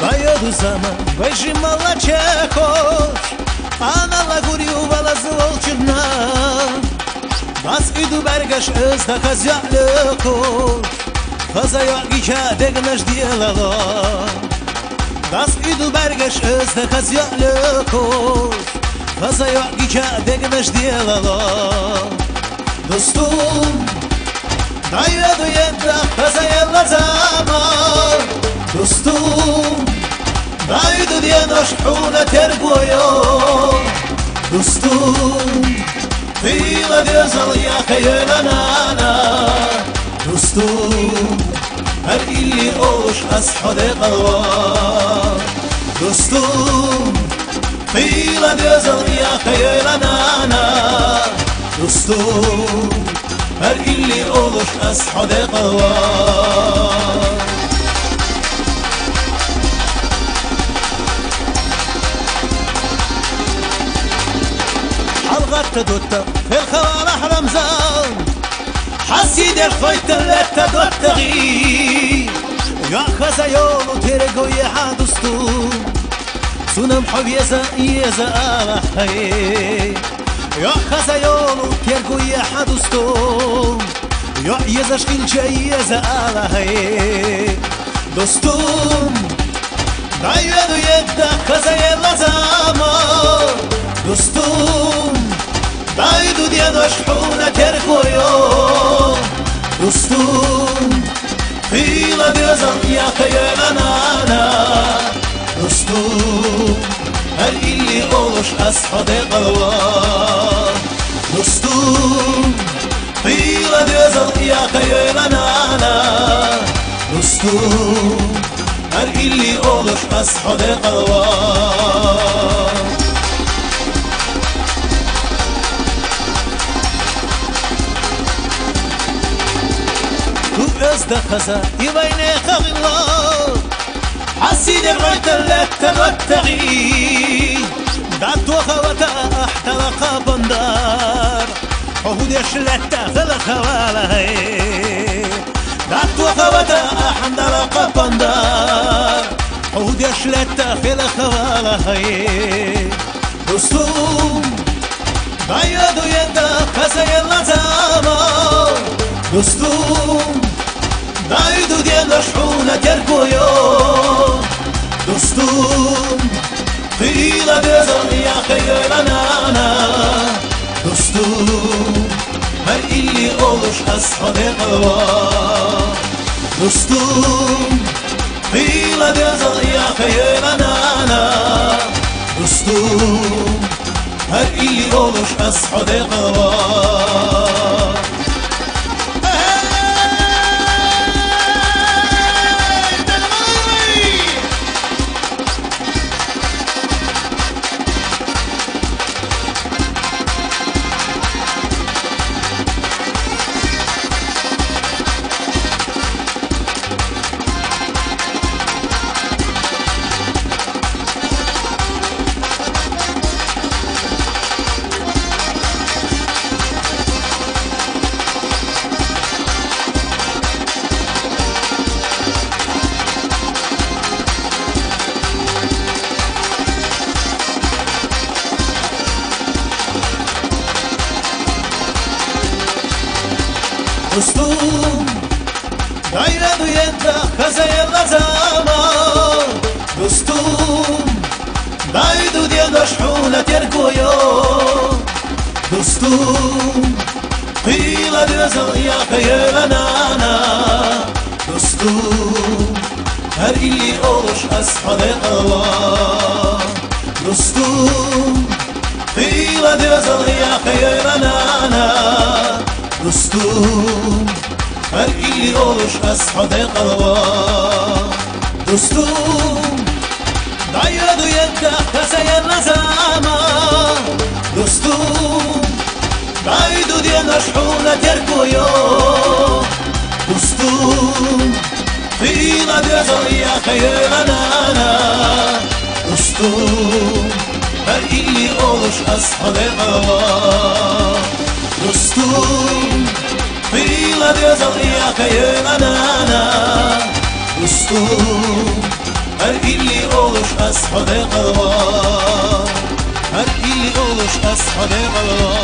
Dajadu zaman wyżymala cię kosz, a na laguriu walazı olçurna. Bas idu bergaş ızda kazyalı koş, kazaya gica degnaş diyelala. Bas idu bergaş ızda kazyalı koş, kazaya gica degnaş diyelala. Dostum, dajadu jedna kazayella zaman. Dostum, dajdu djenoš huna tergojo. Dostum, tila djezal jaka jelanana. Dostum, her illi oluş ashode qalva. Dostum, tila djezal jaka jelanana. Dostum, her illi oluş ashode qalva. دوتا في الخوارح رمزان حسيد الخيط اللي تغي يا خزيون وترقو يا حادستو سنم حب يزا آلحي يا خزيون وترقو يا حادستو يا يزا شكل جاي يزا آلحي دوستوم دايدو يدا خزيون لزامان دوستوم dajdu djenoš huna tergojo. Dostum, tila djezal jaka jelanana. Dostum, her illi oluş ashode qalva. Dostum, tila djezal jaka jelanana. Dostum, her illi oluş ashode qalva. Özde kaza yivayne kağıllar حسيد الريت اللي تغتغي دعت وخوتا احترق بندار عهود يشلت غلق والهي دعت وخوتا احترق بندار عهود يشلت غلق والهي دوستوم دايدو يدا كزا يلا زمان دوستوم dajdu djenoš huna tergojo. Dostum, tila djezal jaka jelanana. Dostum, her illi oluş ashode qalva. Dostum, tila djezal jaka jelanana. Dostum, her illi oluş ashode qalva. Dostum, dajdu jedna kazayella zaman. Dostum, dajdu djenoš huna tergojo. Dostum, tila djezal jaka jelanana. Dostum, her illi oluş ashode qalva. Dostum, tila kayırana Dostum her illi oluş ashade kalva Dostum dayı duyakta kasayan nazama Dostum dayı duyan aşhuna terkoyo Dostum fila diyazaya kayırana Dostum her illi oluş ashade kalva Dostum fila diyazaya kayırana Dostum her illi oluş ashade kalva Her illi oluş ashade kalva